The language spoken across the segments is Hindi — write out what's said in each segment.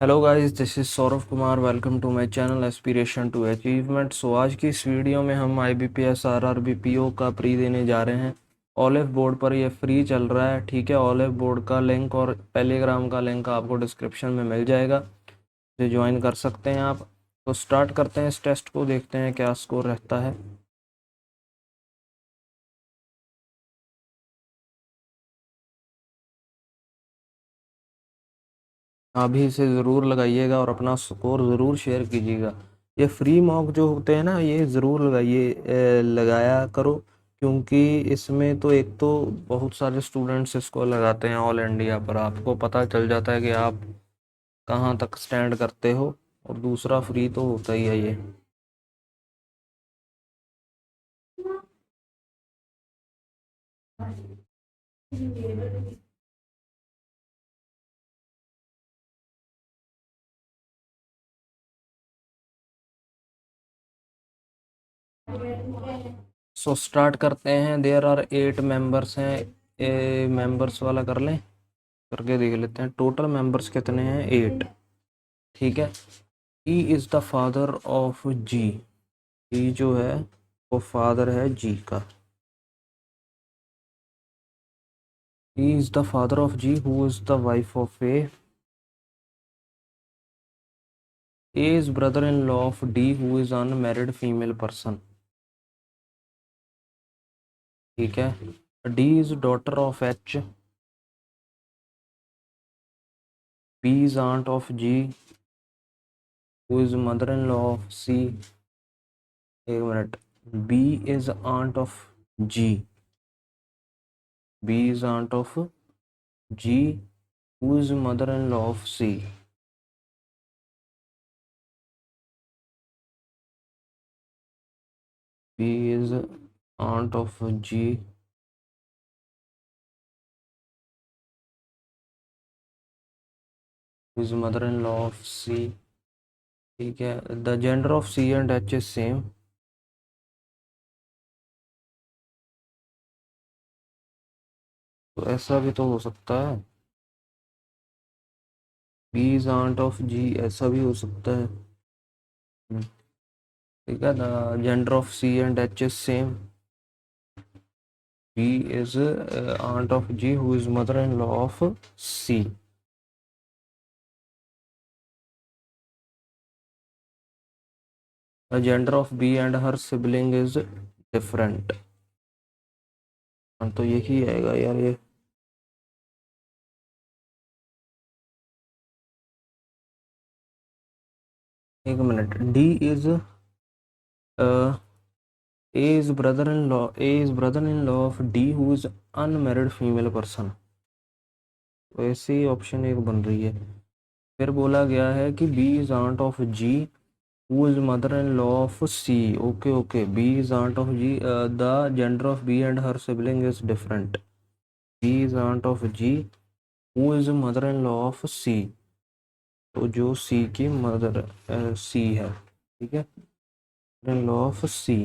Hello guys, this is Saurabh Kumar. Welcome to my channel aspiration to achievement. So आज की इस वीडियो में हम IBPS RRB PO का प्री देने जा रहे हैं। ऑलिव बोर्ड पर ये फ्री चल रहा है, ठीक है। ऑलिव बोर्ड का लिंक और टेलीग्राम का लिंक आपको डिस्क्रिप्शन में मिल जाएगा, जो ज्वाइन कर सकते हैं आप। तो स्टार्ट करते हैं इस टेस्ट को, देखते हैं क्या स्कोर रहता है। अभी इसे ज़रूर लगाइएगा और अपना स्कोर ज़रूर शेयर कीजिएगा। ये फ्री मॉक जो होते हैं ना, ये ज़रूर लगाइए, लगाया करो, क्योंकि इसमें तो एक तो बहुत सारे स्टूडेंट्स इसको लगाते हैं ऑल इंडिया पर, आपको पता चल जाता है कि आप कहाँ तक स्टैंड करते हो। और दूसरा फ्री तो होता ही है ये। सो स्टार्ट करते हैं। देयर आर 8 मेंबर्स हैं। मेंबर्स वाला कर लें, करके देख लेते हैं टोटल मेंबर्स कितने हैं। 8, ठीक है। E is the father of G. E जो है वो फादर है जी का। E is the father of G who is the wife of A. A is brother in law of D who is unmarried female person, ठीक है। D is daughter of H. B is aunt of G who is mother in law of C. एक minute. B is aunt of G. B is aunt of G who is mother in law of C. B is aunt of G who is mother-in-law of C, ठीक है। The gender of C and H is same. तो ऐसा भी तो हो सकता है, B is aunt of G, ऐसा भी हो सकता है। ठीक है। The gender of C and H is same. B is aunt of G who is mother in law of C। The gender of B and her sibling is different. तो यही आएगा यार ये। एक minute. D is A is brother-in-law of D who is unmarried female person। तो ऐसे ही ऑप्शन एक बन रही है। फिर बोला गया है कि B is aunt of G who is mother-in-law of C। Okay okay, B is aunt of G, the gender of B and her sibling is different। B is aunt of G who is mother-in-law of C। तो जो C की मदर C है, ठीक है, mother-in-law of C।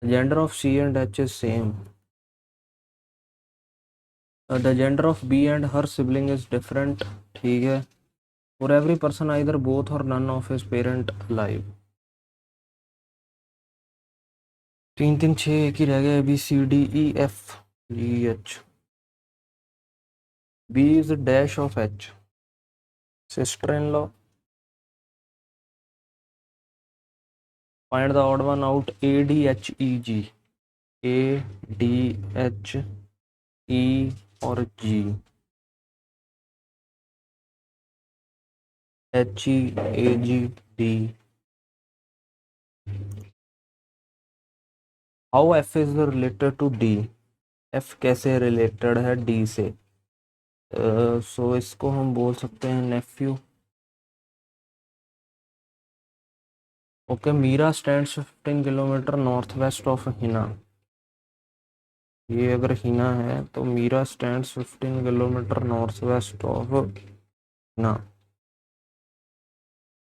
Gender of C and H is same। The gender of B and her sibling is different, ठीक है। For every person either both और none of his parent live. 3 3 6 एक ही रह गया। ABCDEFGH। B is dash of H, sister in law. Find the odd one out. ADHEG। ADHE और G। HEAGD। How F is related to D। F कैसे रिलेटेड है D से। सो इसको हम बोल सकते हैं Neiphiu. Okay. Meera stands 15 kilometre north west of Hina. ये अगर हिना है तो Meera stands 15 kilometre north west of Hina.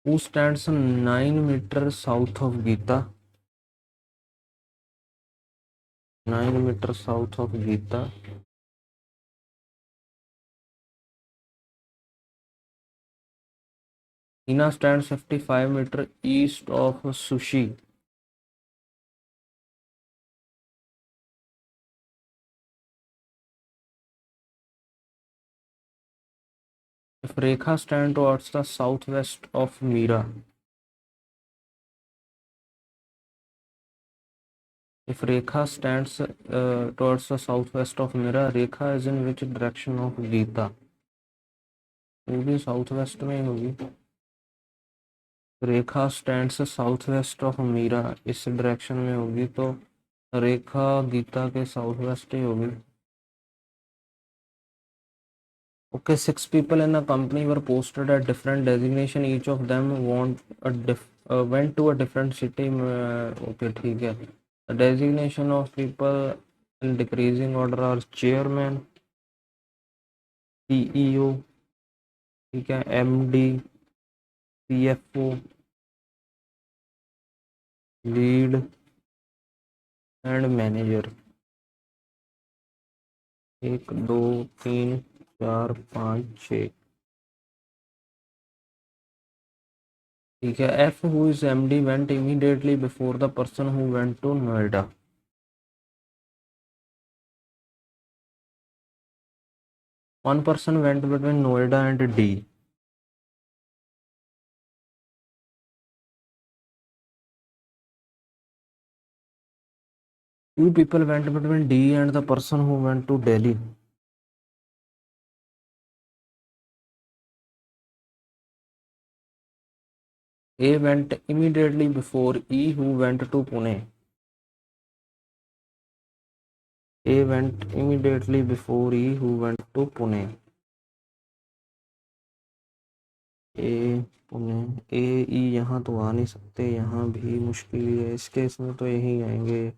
Who stands 9 metre south of Geeta. 9 metre south of Geeta. Ina stands 55 meter east of Sushi. If Rekha stands towards the southwest of Mira. If Rekha stands towards the southwest of Mira, Rekha is in which direction of Geeta? वो भी साउथ में ही होगी. Rekha stands south west of Meera, इस डायरेक्शन में होगी, तो रेखा गीता के साउथ वेस्ट ही होगी. Okay, 6 people in a company were posted at different designation. Each of them went to a different city. Okay, ठीक है. The designation of people in decreasing order are chairman, CEO, ठीक है, MD, CFO, lead and manager. 1 2 3 4 5 6. ठीक है. F who is MD went immediately before the person who went to Noida. One person went between Noida and D. Two people went between D and the person who went to Delhi. A went immediately before E who went to Pune. A went immediately before E who went to Pune. A Pune. A E यहाँ तो आ नहीं सकते, यहाँ भी मुश्किल ही है. इस केस में तो यही आएंगे.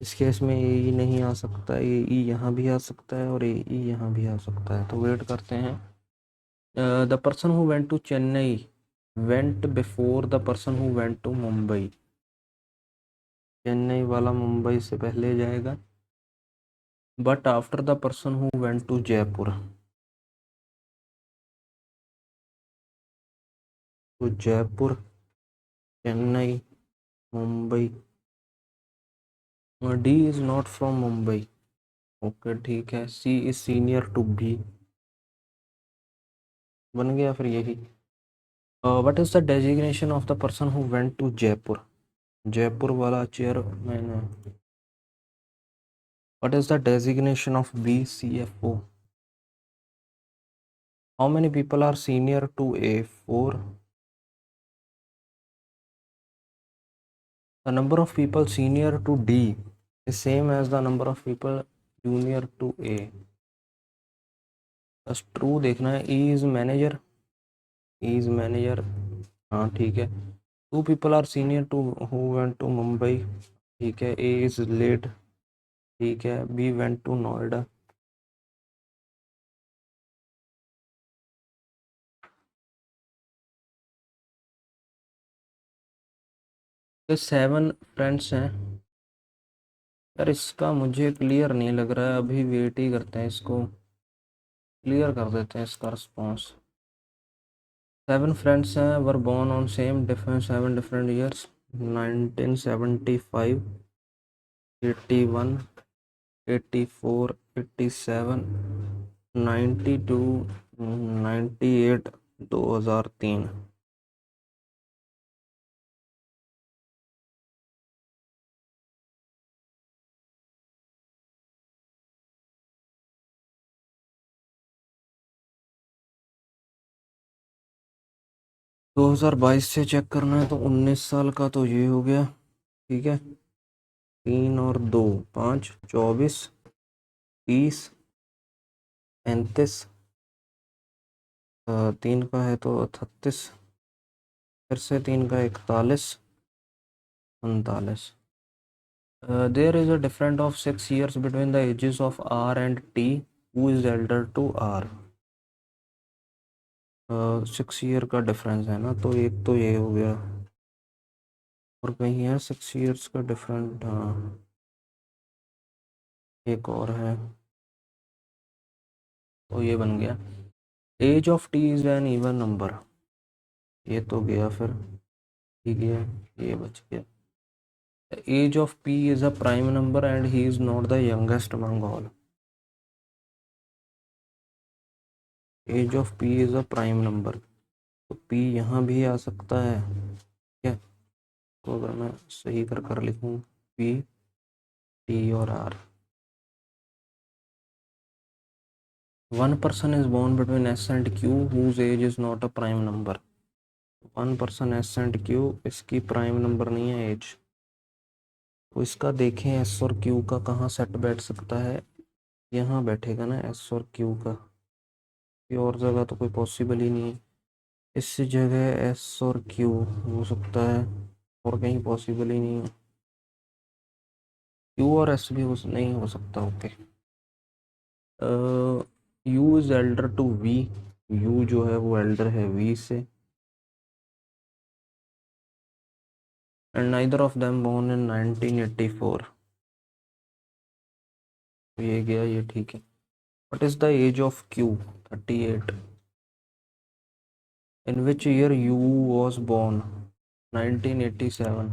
इस केस में ए ई नहीं आ सकता, ए ई यहाँ भी आ सकता है और ए ई यहाँ भी आ सकता है. तो वेट करते हैं. The person who went to Chennai went before the person who went to Mumbai. Chennai वाला मुंबई से पहले जाएगा. But after the person who went to Jaipur. तो Jaipur, Chennai, Mumbai. D is not from Mumbai. Okay, ठीक है. C is senior to B. बन गया फिर यही. What is the designation of the person who went to Jaipur. Jaipur वाला चेयरमैन है. What is the designation of B CFO? How many people are senior to A? 4. The number of people senior to D is same as the number of people junior to A. बस ट्रू देखना है. E is manager. E is manager. हाँ, ठीक है. 2 people are senior to who went to Mumbai. ठीक है. A is late. ठीक है. B went to Noida. तो 7 फ्रेंड्स हैं. यार इसका मुझे क्लियर नहीं लग रहा है, अभी वेट ही करते हैं. इसको क्लियर कर देते हैं इसका response. 7 friends were born on same different 7 different years. 1975, 81, 84, 87, 92, 98, 2003. दो 2022 से चेक करना है तो 19 साल का तो ये हो गया. ठीक है. 3 और 2 5, 24, 30, 35. 3 का है तो 38. फिर से 3 का 41, 39. There is a difference of 6 years between the ages of R and T. Who is elder to R? 6 year का डिफरेंस है ना, तो एक तो ये हो गया और कहीं है 6 ईयर्स का डिफरेंट. हाँ, एक और है तो ये बन गया. Age of T is an even number. ये तो गया फिर, ठीक है, ये बच गया। Age of P is a prime number and he is not the youngest among all. Age of P is a prime number, तो पी यहाँ भी आ सकता है, ठीक है। तो अगर मैं सही कर लिखूँ पी, टी और R. One person is born between S and Q whose age is not a prime number। One person S and Q, इसकी प्राइम नंबर नहीं है एज। तो इसका देखें S और Q का कहाँ सेट बैठ सकता है, यहाँ बैठेगा ना S और Q का, ये और जगह तो कोई पॉसिबल ही नहीं है। इस जगह S और Q हो सकता है, और कहीं पॉसिबल ही नहीं है। Q और S भी नहीं हो सकता, okay. U is elder to V, U जो है वो एल्डर है V से, and neither of them born in 1984। तो ये गया, ये ठीक है। What is the age of Q? 38। In which year U was born? 1987।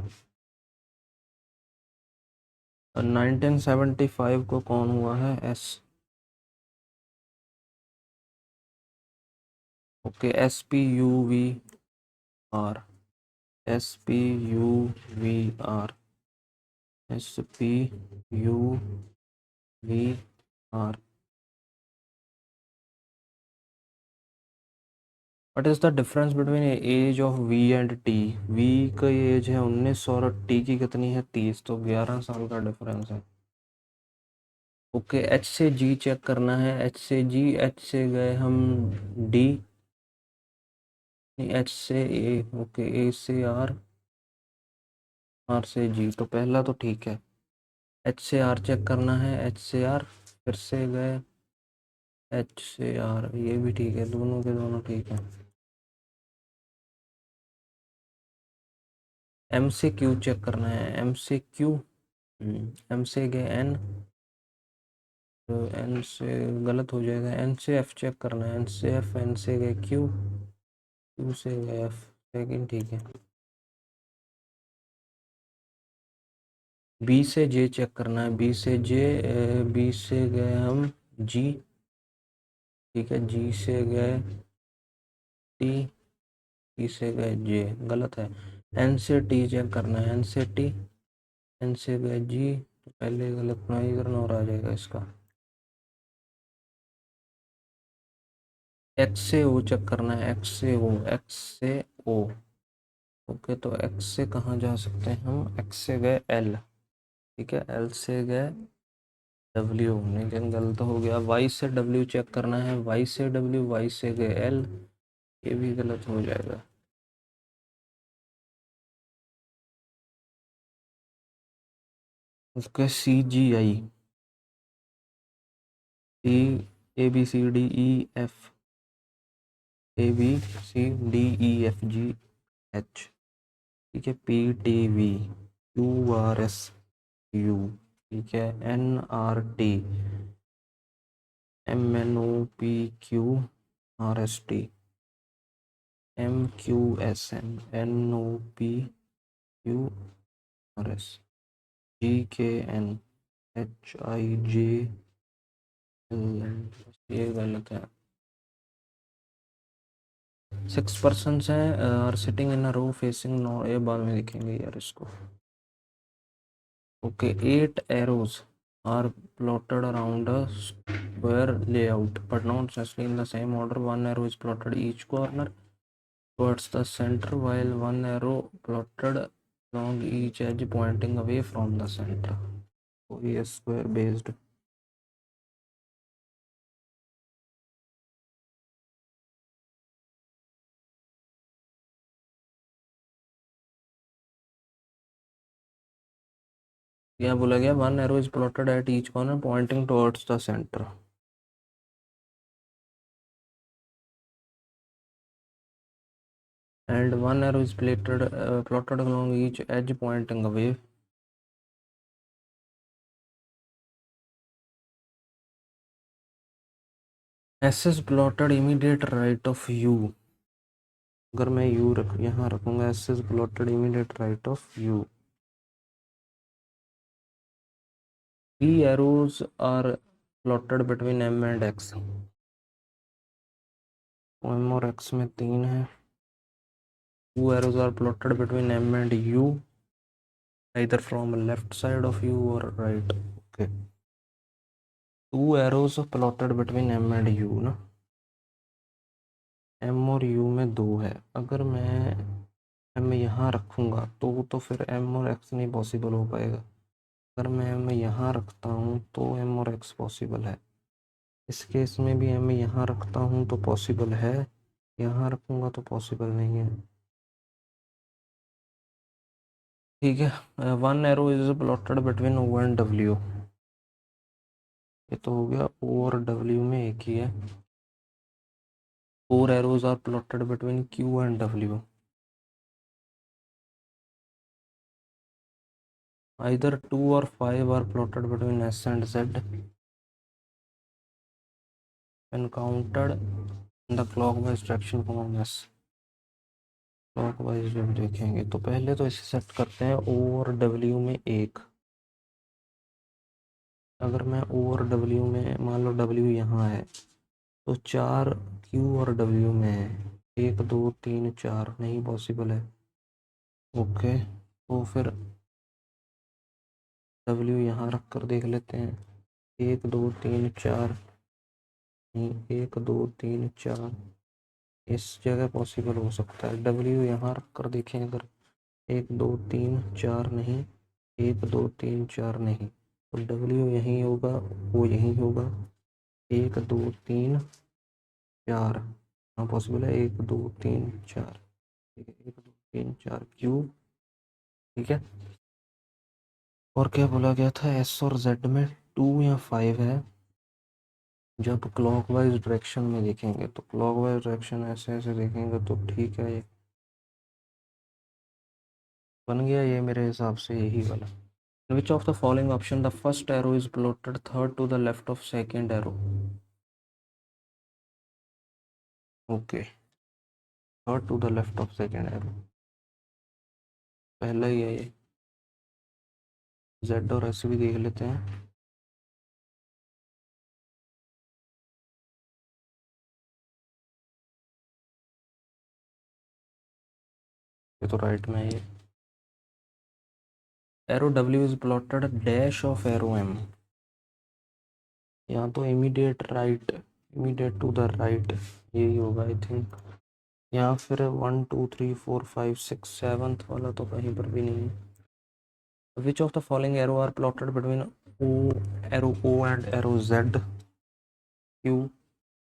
1975 को कौन हुआ है? S। Okay, SPUVR, SPUVR, SPUVR। What is the difference between age of V and T? V का एज है 19 और T की कितनी है 30, तो 11 साल का डिफरेंस है। ओके, H से G चेक करना है, H से G, H से गए हम D, H से A, ओके A से R, R से G, तो पहला तो ठीक है। H से R चेक करना है, H से R, फिर से गए H से R, ये भी ठीक है, दोनों के दोनों ठीक है। M से Q चेक करना है, M से Q, M से गए N, तो N से गलत हो जाएगा, N से F चेक करना है, N से F, N से गए Q, Q से गए F, लेकिन ठीक है। B से J चेक करना है, B से J, B से गए हम G, ठीक है, G से गए T, T से गए J, गलत है। N से T चेक करना है, N से T, N से गए G, तो पहले गलत नहीं करना और आ जाएगा इसका। X से O चेक करना है, X से O, X से O, ओके, तो X से कहाँ जा सकते हैं हम, X से गए L, ठीक है, L से गए W, लेकिन गलत हो गया। Y से W चेक करना है, Y से W, Y से गए L, ये भी गलत हो जाएगा। उसके CGI, C, ABCDEF, ABCDEFGH, ठीक है, PTV, QRSU, ठीक है, NRT, MNOPQRST, MQSN, NOPQRS, GKN, HIJLN, ये गलत है। 6 पर्सन हैं are sitting in a row facing north, ये बाद में देखेंगे यार इसको। Okay, 8 arrows are plotted around a square layout but not necessarily in the same order. One arrow is plotted each corner towards the center while one arrow plotted along each edge pointing away from the center। तो ये स्क्वायर बेस्ड, क्या बोला गया, one arrow is plotted at each corner pointing towards the centre. And one arrow is plotted along each edge pointing away। S is plotted immediate right of U, अगर मैं यू यहाँ रखूँगा, S is plotted immediate right of U. Three arrows are plotted between M and X. M और एक्स में 3 है। Two arrows are plotted between M and U, either from left side of u or right. Okay, two arrows plotted between m and u ना, m और u में 2 है। अगर मैं m यहाँ रखूँगा तो फिर m और x नहीं पॉसिबल हो पाएगा। अगर मैं m यहाँ रखता हूँ तो m और x पॉसिबल है। इस केस में भी m यहाँ रखता हूँ तो पॉसिबल है, यहाँ रखूँगा तो पॉसिबल नहीं है। ठीक है, one arrow is plotted between o and w। ये तो हो गया, o और w में एक ही है। Four arrows are plotted between Q and W. Either 2 or 5 are plotted between S and Z when counted in the clockwise direction from S. clockwise जब देखेंगे तो पहले तो इसे सेट करते हैं O और W में एक। अगर मैं O और W में, मान लो W यहाँ है, तो 4 Q और W में है। 1 2 3 4 नहीं पॉसिबल है। ओके, तो फिर W यहाँ रख कर देख लेते हैं। 1 2 3 4 नहीं, 1 2 3 4 इस जगह पॉसिबल हो सकता है। W यहाँ रख कर देखें अगर, 1 2 3 4 नहीं, 1 2 3 4 नहीं, तो W यहीं होगा, वो यहीं होगा। 1 2 3 4 हाँ पॉसिबल है, 1 2 3 4। ठीक है, 1 2 3 4 क्यू। ठीक है, और क्या बोला गया था, S और Z में 2 या 5 है। जब क्लॉकवाइज डायरेक्शन में देखेंगे तो क्लॉकवाइज डायरेक्शन ऐसे ऐसे देखेंगे तो ठीक है, ये बन गया ये मेरे हिसाब से यही वाला। Which of the following option the first arrow is plotted third to the left of second arrow. Okay, third to the left of second arrow पहला ही है ये। जेड और एस भी देख लेते हैं। ये तो राइट में है ये। Arrow W is plotted dash of arrow M. यहाँ तो immediate right, immediate to the right यही होगा आई थिंक। यहाँ फिर 1 2 3 4 5 6 7th वाला तो कहीं पर भी नहीं है। Which of the following arrow are plotted between arrow O and arrow Z Q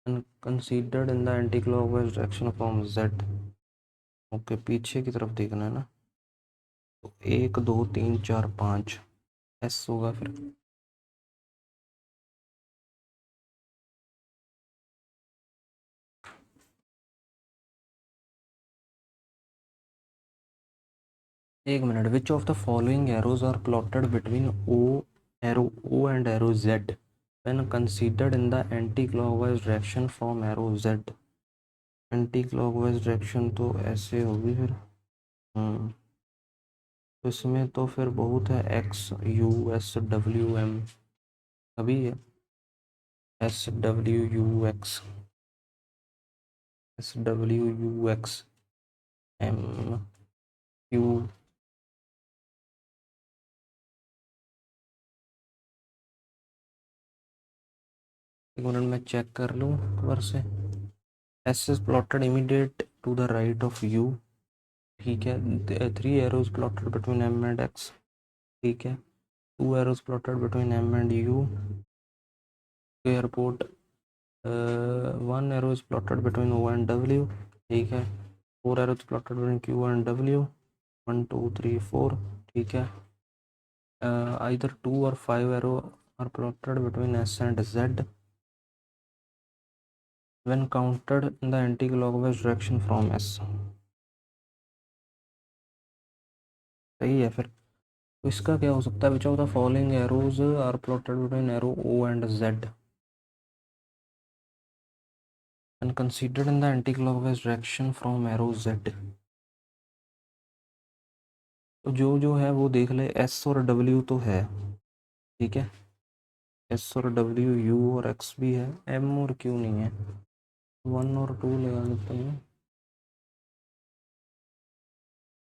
and considered in the anticlockwise direction from Z. Okay, पीछे की तरफ देखना है ना, तो 1 2 3 4 5 एस होगा फिर। एक मिनट, which of the following arrows are plotted between O and arrow Z when considered in the anticlockwise direction from arrow Z. Anticlockwise direction तो ऐसे होगी फिर। तो इसमें तो फिर बहुत है, X U S W M अभी है, S W U X, S W U X M Q. एक मिनट में चेक कर लूँ एक बार से। S is plotted immediate to the right of U. ठीक है, 3 arrows plotted between M and X. ठीक है, 2 arrows plotted between M and U. Airport, 1 arrow is plotted between O and W. ठीक है, 4 arrows plotted between Q and W. 1 2 3 4। ठीक है, either 2 or 5 arrow are plotted between S and Z when counted in the anti-clockwise direction from S। सही है फिर। तो इसका क्या हो सकता है, which of the following arrows are plotted between arrow O and Z and considered in the anti-clockwise direction from arrow z। तो जो जो है वो देख ले, एस और डब्ल्यू तो है, ठीक है, एस और डब्ल्यू, यू और एक्स भी है, एम और क्यू नहीं है। 1 और 2 लगा देते हैं।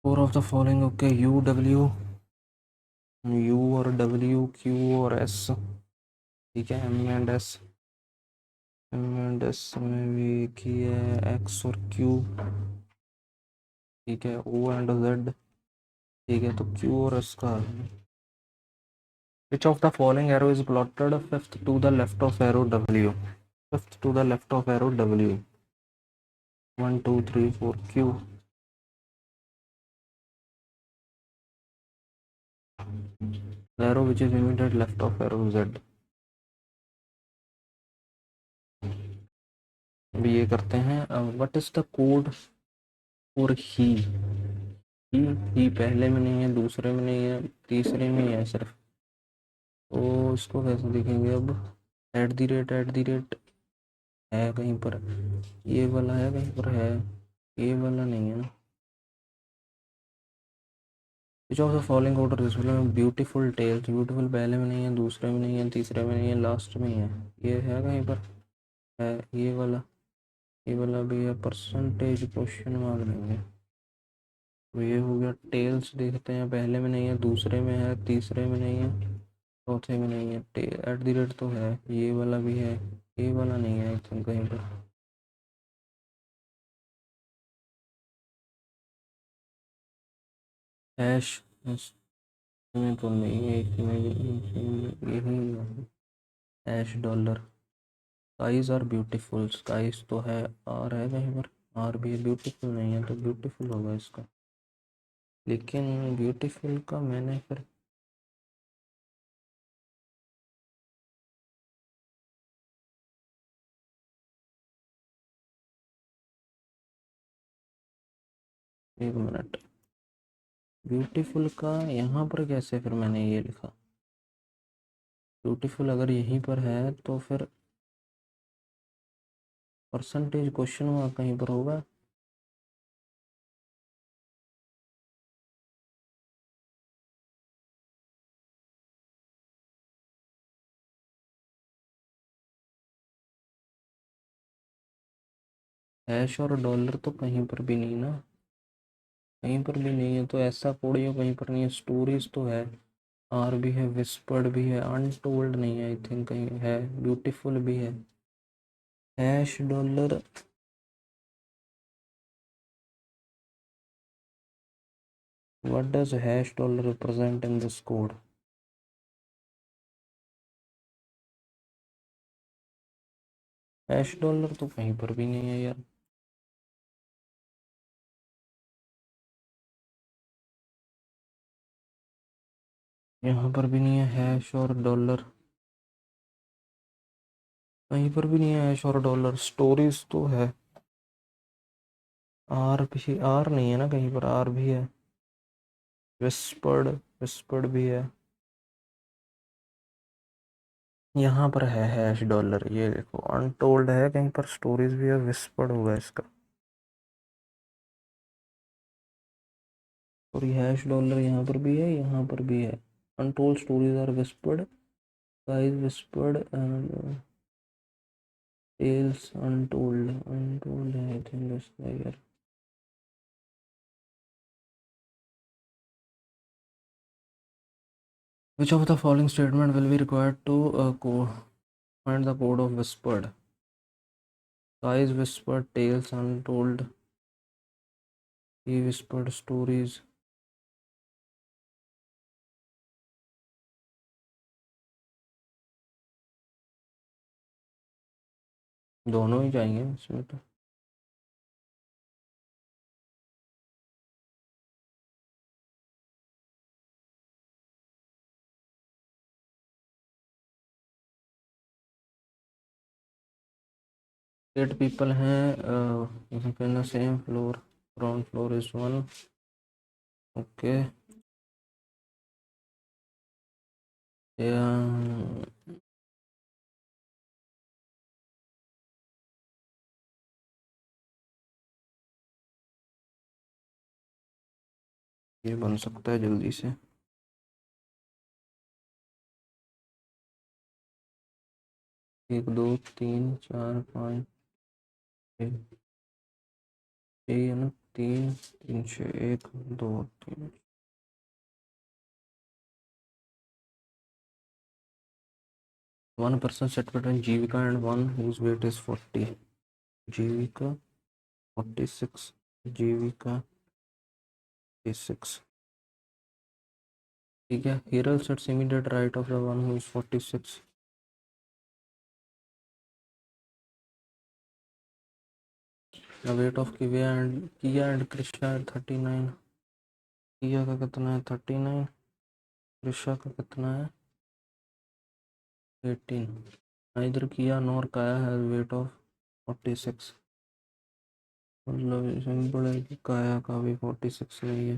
4 of the following, okay, U W, U और डब्ल्यू, क्यू और एस, ठीक है, M and S, M and S में भी एक ही है, एक्स और क्यू, ठीक है, ओ एंड जेड, ठीक है, तो क्यू और एस का है। Which of the following arrow is plotted fifth to the left of arrow W? Fifth to the left of arrow W. 1, 2, 3, 4, Q. The arrow which is immediate left of arrow Z. अभी ये करते हैं। What is the code for he? ही पहले में नहीं है, दूसरे में नहीं है, तीसरे में ही है सिर्फ। तो इसको कैसे देखेंगे अब? एट दी रेट है कहीं पर, ये वाला है कहीं पर है, ये वाला नहीं है ना। Which of the following order is beautiful tales? Beautiful पहले में नहीं है, दूसरे में नहीं है, तीसरे में नहीं है, लास्ट में ही है। ये है कहीं पर है, ये वाला भी है। परसेंटेज क्वेश्चन मार्क नहीं है। तो ये हो गया टेल्स, देखते हैं, पहले में नहीं है, दूसरे में है, तीसरे में नहीं है, चौथे में नहीं है। एट द रेट तो है, ये वाला भी है, ये वाला नहीं है कहीं पर। हैश में तो नहीं है, यही है, hash dollar. Skies are beautiful, skies तो है, आर है कहीं पर, आर भी है, ब्यूटीफुल नहीं है, तो ब्यूटीफुल होगा इसका। लेकिन ब्यूटीफुल का मैंने फिर एक मिनट, ब्यूटीफुल का यहाँ पर कैसे फिर मैंने ये लिखा? ब्यूटीफुल अगर यहीं पर है तो फिर परसेंटेज क्वेश्चन हुआ कहीं पर होगा। हैश और डॉलर तो कहीं पर भी नहीं ना, कहीं पर भी नहीं है, तो ऐसा कोडियो कहीं पर नहीं है। स्टोरीज तो है, आर भी है, विस्पर्ड भी है, अनटोल्ड नहीं है, आई थिंक कहीं है, ब्यूटीफुल भी है, hash dollar. What does hash dollar represent in this code? Hash dollar तो कहीं पर भी नहीं है यार। यहाँ पर भी नहीं है हैश और डॉलर, कहीं पर भी नहीं है हैश और डॉलर। स्टोरीज तो है, आर भी, आर नहीं है ना कहीं पर, आर भी है, विस्पर्ड, विस्पर्ड भी है, यहाँ पर है हैश डॉलर, ये देखो अनटोल्ड है कहीं पर, स्टोरीज भी है, विस्पर्ड होगा इसका। और ये हैश डॉलर यहाँ पर भी है, यहाँ पर भी है। Untold stories are whispered, guys whispered and tales untold, untold है आई थिंक इसका यार। Which of the following statement will be required to find the code of whispered? Guys whispered tales untold, he whispered stories। दोनों ही चाहिए इसमें तो। एट पीपल हैं same floor, ground floor is 1, okay. ये बन सकता है जल्दी से। एक दो तीन चार पाँच छः, ये है ना, तीन तीन छः, एक दो तीन। One person sit between Jeevika and one whose weight is 40। Jeevika 46, Jeevika 46। ठीक है, Hiral sits immediate right of the one who is 46। The weight of Kiya and Krishna 39। Kiya का कितना है 39, कृष्णा का कितना है 18। नाइदर किया नॉर काया हैज वेट ऑफ 46। मतलब सिंपल है कि काया का भी 46 नहीं है।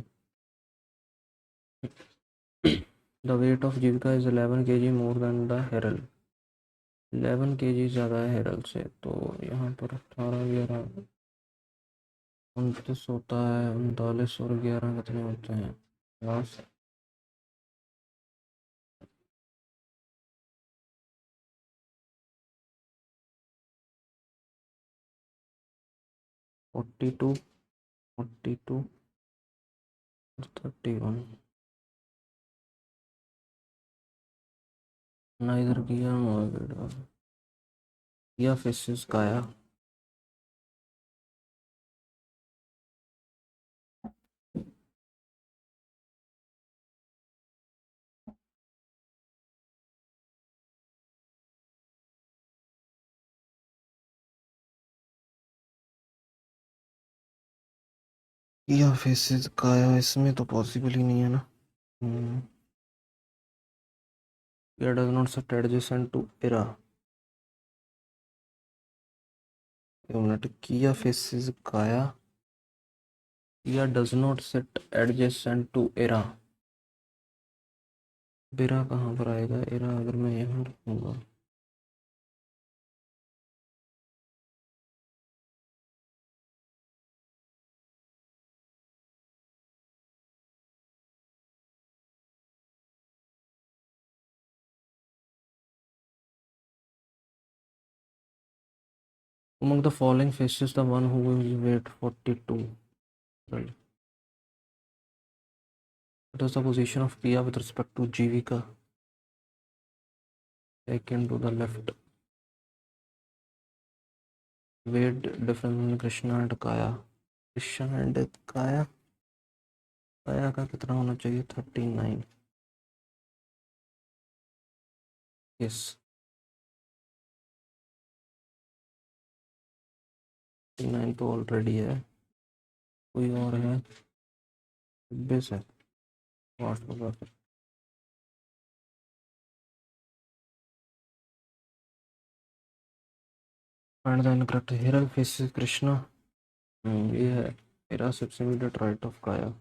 The weight of Jivika is 11 kg more than the Heral. 11 kg ज़्यादा है हेरल से, तो यहाँ पर 18 11 29 होता है, 39 और 11 कितने होते हैं 50। 42, 42 और 31। नाइदर किया नॉर किया फेसिस काया। किया फेसिस काया, इसमें तो पॉसिबल ही नहीं है ना। Kiya does not sit adjacent to Era. एक मिनट, Kiya faces Kaya, Kiya does not sit adjacent to Era. Bera कहाँ पर आएगा, एरा अगर मैं यहाँ रखूँगा। Among the following faces, the one who will weight 42. Right. What is the position of Kia with respect to Jivika? Second to the left. Weight difference in Krishna and Kaya. Krishna and Kaya. Kaya का कितना होना चाहिए 39। Yes, 39 तो ऑलरेडी है। कोई और है 26 है। फास्ट होगा फिर। Find the incorrect. Hiral faces Krishna। ये है Hira sits immediate right of Kaya।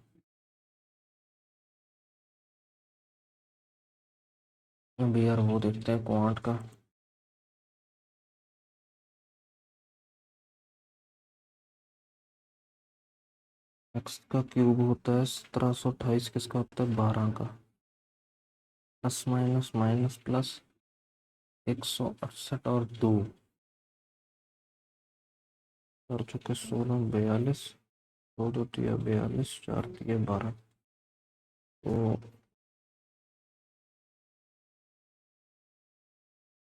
अभी यार वो देखते हैं क्वांट का। एक्स का क्यूब होता है 1728, किसका होता है 12 का। प्लस माइनस माइनस प्लस 168 और 2 कर चुके 16 42। 2 2 दिया 42, 4 दिया 12। तो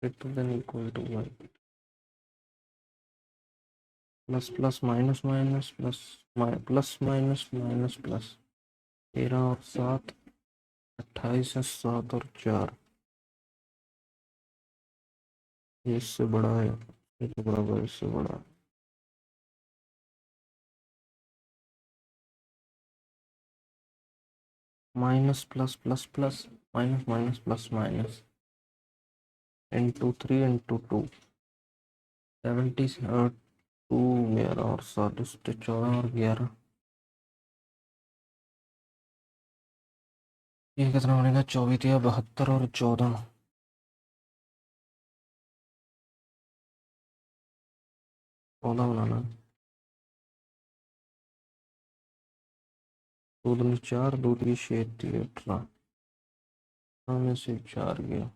greater than equal to Y. Plus plus minus minus plus plus minus minus plus 13 और 7 28 है, 7 और 4 ये इससे बड़ा है, ये तो बराबर इससे बड़ा है। Minus plus plus plus minus minus plus minus into 3 into 2 70 और 2 11 और 7 14 और 11। ये कितना बनेगा 24 या 72 और 14। 14 बनाना है। दो दूनी 4, 2 3 6 3 18 में से 4 गया।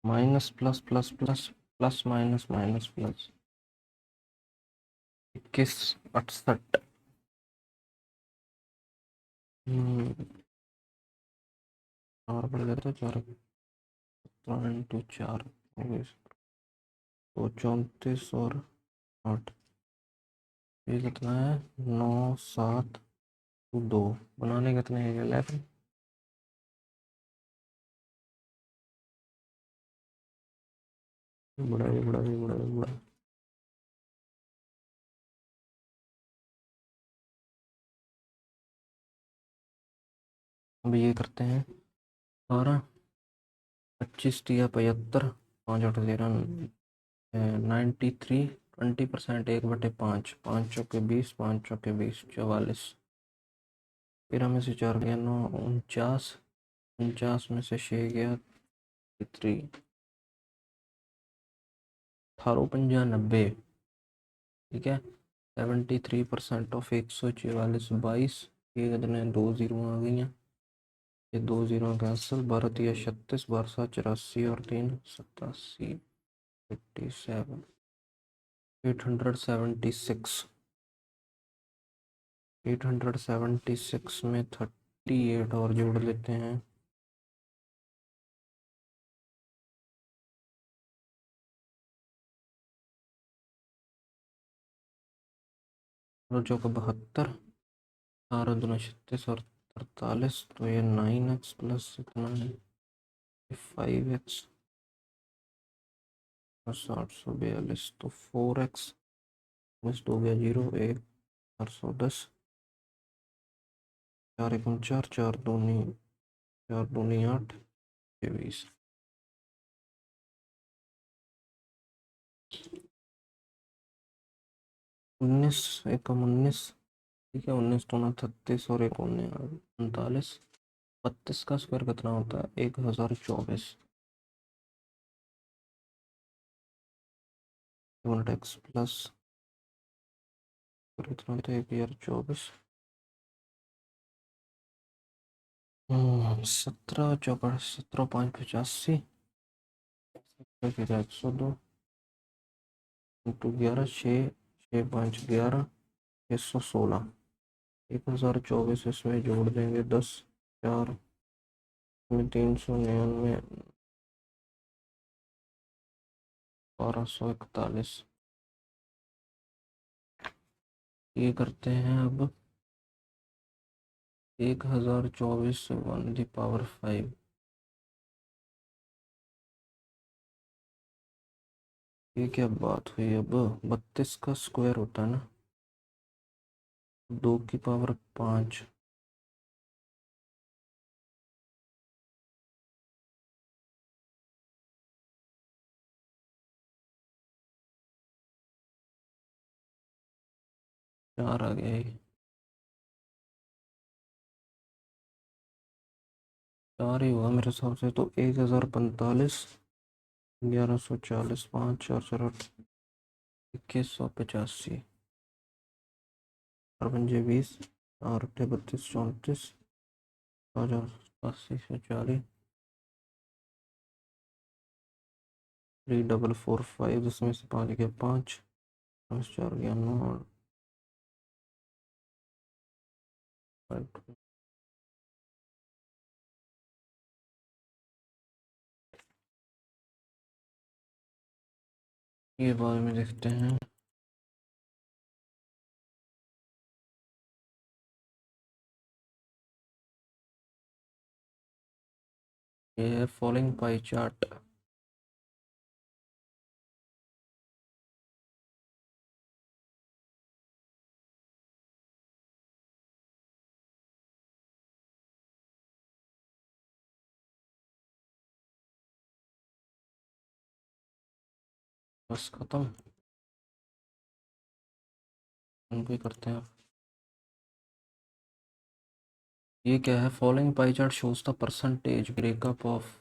Minus plus plus plus plus minus minus plus 21 68। 4 बढ़ गया था, 4 इंटू 4 तो 34 और 8, ये कितना है 9 7 2 बनाने कितने हैं 11। बड़ा ही बड़ा ही बड़ा ही बड़ा। अब ये करते हैं 12 25 या 75, 5 8 13 93, 20%, 1/5, 5 चौके 20, 5 चौके 20 44। 13 में से 4 गया 9 49, 49 में से 6 गया 3, 18 पंजा 90। ठीक है 73% ऑफ 144 22। ये कितने 2 जीरो आ गई हैं, ये 2 जीरो का असल 12 या 36, 12 84 और 3 87, 87 876। 876 में 38 और जोड़ लेते हैं, और जो का 72, 18 दूना 36 और 43, तो ये 9x प्लस इतना है 5x प्लस 842, तो 4x बस 2 गया 0 1 810, 4 1 4 4 दूनी 4 दूनी 8 20। 19 1 19। ठीक है 19 दूना 36 और 1 39, 32 का स्क्वायर कितना होता है 1024। यूनिट एक्स प्लस इतना तो 1024। 17 चौपड़ 17 5 85, 102 इंटू 11 6 6 5 11 616। 1024 इसमें जोड़ देंगे 10 4 में 399, 1241। ये करते हैं अब 1024 1 × 5। ये क्या बात हुई, अब 32 का स्क्वायर होता है ना, 2 की पावर 5। चार आ गया ये, 4 ही हुआ मेरे हिसाब से, तो 1045, 1140, 5 4 4 8 2185, 4 5 20, 4 8 32 34, 5080 3445, जिसमें से 5 गया 5, 4 गया 9, ये बाद में देखते हैं। ये है फॉलोइंग पाई चार्ट। बस खत्म, उनको ही करते हैं। ये क्या है? Following pie chart shows the percentage breakup of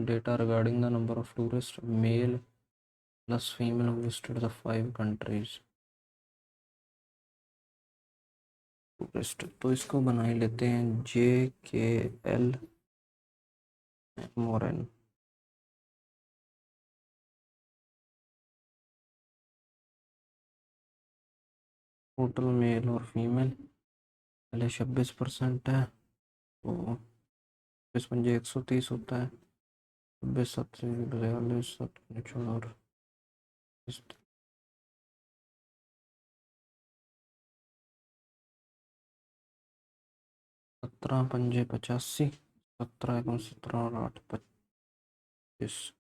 data regarding the number of tourist male plus female who visited the 5 countries. Tourist तो इसको बना ही लेते हैं JKLMORN। टोटल मेल और फीमेल पहले 26% है, तो 25 पंजे 130 होता है। 26 7 42 और 17 पंजे 85। 17 1 17 और 8 25।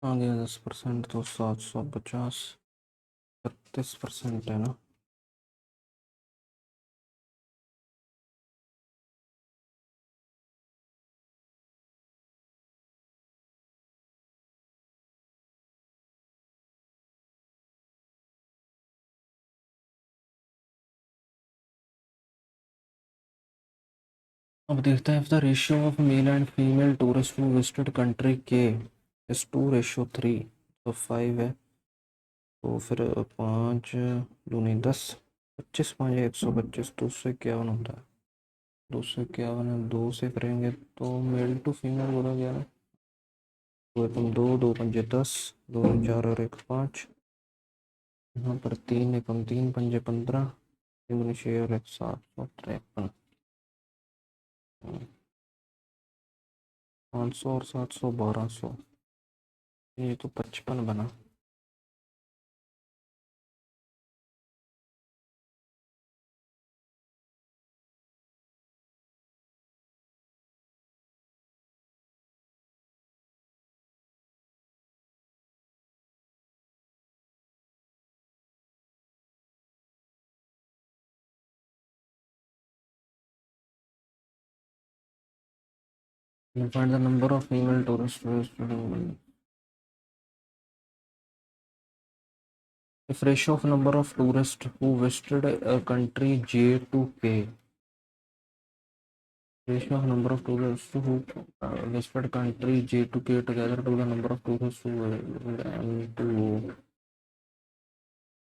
आ गया 10%, तो 750। 36% है ना। अब देखते हैं, if the ratio of male and female tourist to visited country के इज 2:3, तो 5 है। तो फिर 5 दूनी 10, 25 5 125, 251 होता है। 251 है, 2 से करेंगे तो मेल टू फीमेल बोला गया ना। तो तुम 2 2 पंजे 10, 2 4 और 1 5। यहाँ पर 3 1 3 पंजे 15, 3 6 और 1 753। 500 और 700 1200। ये तो 55 बना। Find the number of female tourists visited. If ratio of number of tourists who visited a country J to K. Ratio of number of tourists who visited country J to K together to the number of tourists who visited M to O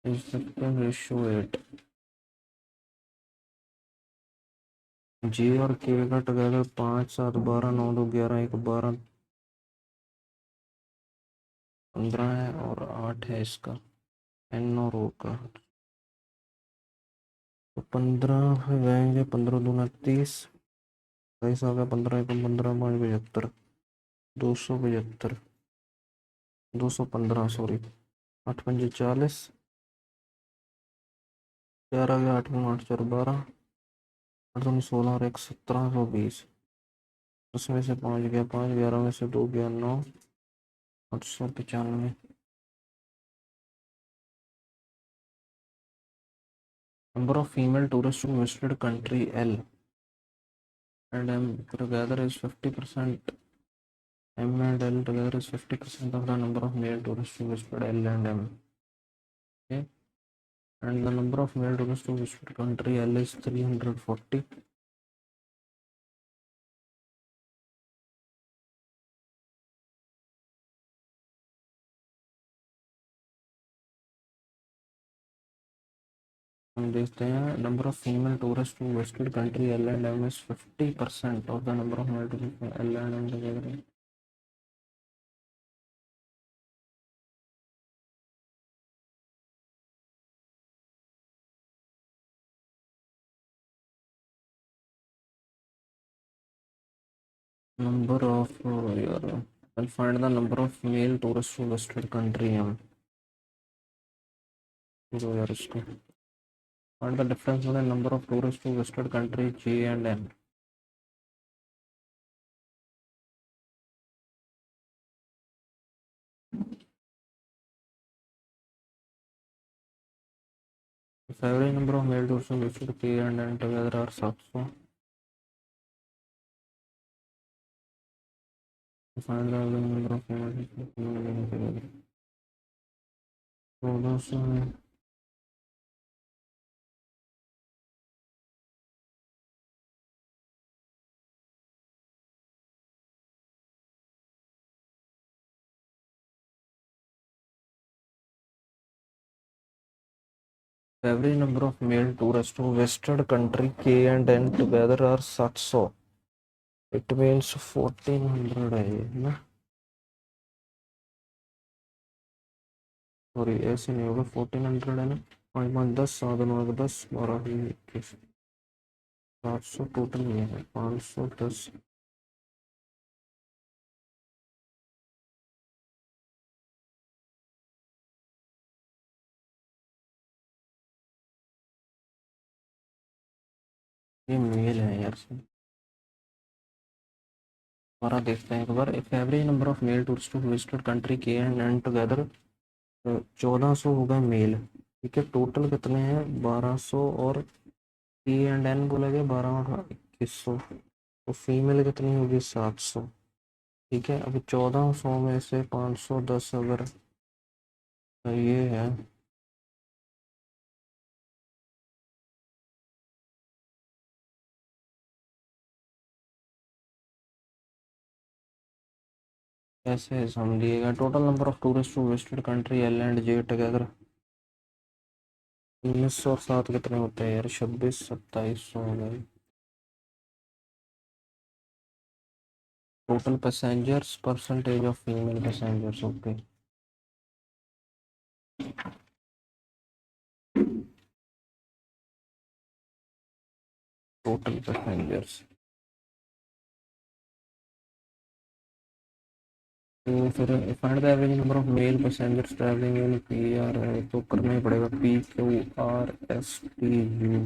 is the ratio 8. J और K का टुगेदर 5 7 12 9 2 11 1 12 15 है, और 8 है इसका N और O का। तो 15 जाएंगे, 15 दूना 30, 22 आ गया, 15 1 15 5 75, 275, 215 सॉरी। 8 पंजे 40, 4 आ गया, 8 में 8 4 12, 8 दूनी 16 और 1 1720। उसमें से 5 गया, 5 11 में से 2 गया 9, 895। Number of female tourists who visited country L and M together is 50%. M and L together is 50% of the number of male tourists who visited L and M. Okay, and the number of male tourists who visited country L is 340. हम देखते हैं, number of female tourist who visited country L and M is 50% of the number of male tourist L and M together. Number of your I'll find the number of male tourists who visited country M. जो यार इसको find the difference in the number of tourists who visited country J and N. If average number of male tourists who visited K and N together are 700, find the average number of female together. 1400 average number of male tourists who visited country K and N together are 700. It means 1400 है ये ना, सॉरी ऐसे नहीं होगा, 1400 है ना, 5 5 10 7 9 10 12 21 700 टोटल नहीं है, 510 ये मेल है यार। दोबारा देखते हैं एक बार। If average number of male tourist to visited country K and N together 1400 हो गए मेल, ठीक है। टोटल कितने हैं 1200, और के एंड एन बोला गया 12 और 2100, तो फीमेल कितनी होगी 700, ठीक है। अभी 1400 में से 510 अगर ये है, ऐसे समझिएगा। Total number of tourist to visited country L and J together 1900 और 7 कितने होते हैं यार, 26 2700 हो गए। Total passengers percentage of female passengers, okay. Total passengers, तो फिर find the average number of mail passengers travelling in P R है, तो करना ही पड़ेगा P Q R S T U.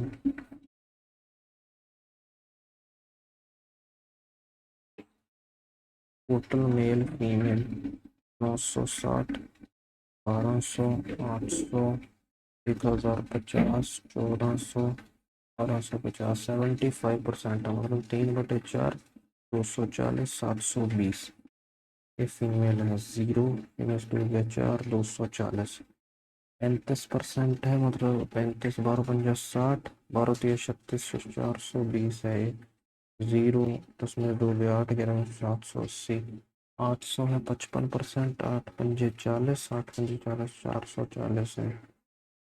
Total male female 960, 1200, 800, 1050, 1400, 1250, 75% है, मतलब 3/4, 240, 720। ये फीमेल है 0 -2 गया 4, 240। 35% है, मतलब 35 12 50 60, 12 3 36, 420 है ये। 0 10 में 2 गया 8, 11 में 780। 800 है 55%, 8 पंजे 40, 8 पंजे 40, 440 है।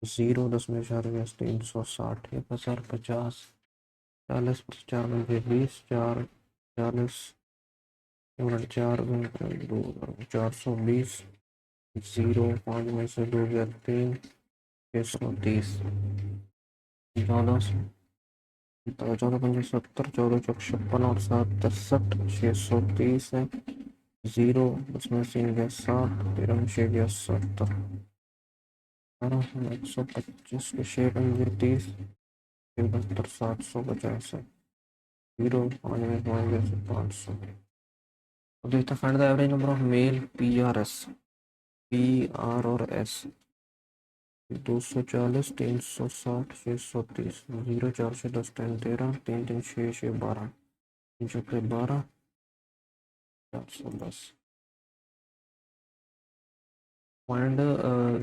0 10 में 4 गया 360, 1050, 40 4 पंजे 20, 4 40, 4 2 420। 0 5 में से 2 गया 3, 630। 14 14 पंजे 70, 14 चौक 56 और 7 63, 630 है। 0 उसमें से गया 7, 13 6 गया 70, 125 के 6 पंजे 30, 72 750 है। 0 5 में 5 गया 500। अब देखते find the average number of mail P R S, P R और एस। 240, 360, 630, 0 4 से 10 10 13, 3 3 6 6 12, 3 चौके 12, 410। Find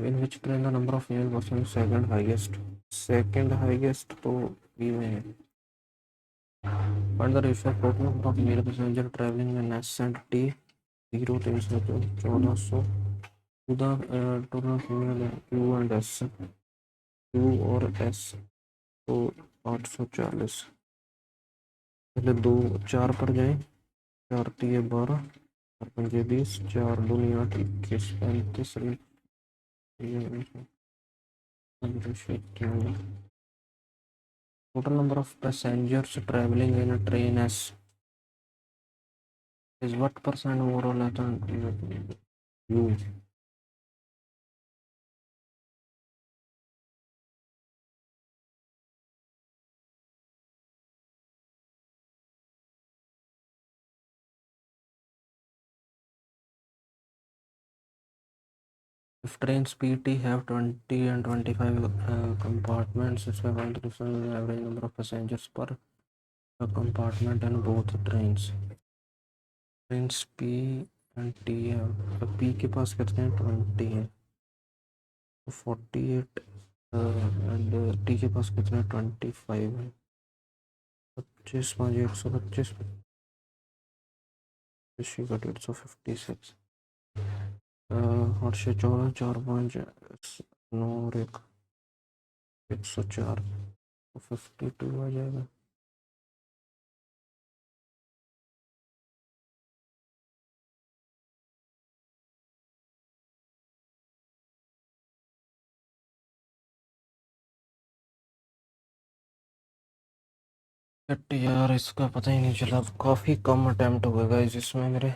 in which plane the number of female person is second highest. Second highest तो B में है। Find the ratio of total number of male passenger traveling in S and T 0 300 1400 to the total female Q and S, Q और S तो 840। पहले 2 4 पर जाए, 4 3 12, 4 5 20, 4 2 8 21, 35। Total number of passengers traveling in a train is what percent more or less than you? If trains PT have 20 and 25 compartments, it's about the average number of passengers per compartment in both trains. Trains P and T है, P के पास कितने हैं 20 हैं, 48 एंड T के पास कितने 25 है, 25 5 125 156 और 14 4 5 9 और 104 तो 52 आ जाएगा। बट यार इसका पता ही नहीं चला, काफ़ी कम अटैम्प्ट हुए गाइस इसमें मेरे,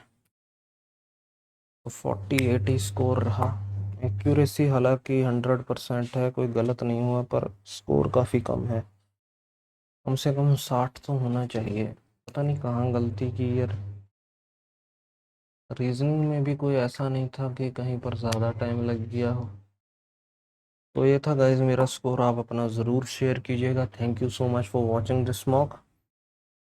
तो 48 ही स्कोर रहा। एक्यूरेसी हालांकि 100% है, कोई गलत नहीं हुआ, पर स्कोर काफ़ी कम है, कम से कम 60 तो होना चाहिए। पता नहीं कहाँ गलती की यार, रीजनिंग में भी कोई ऐसा नहीं था कि कहीं पर ज़्यादा टाइम लग गया हो। तो ये था गाइज मेरा स्कोर, आप अपना ज़रूर शेयर कीजिएगा। Thank you so much for watching this mock.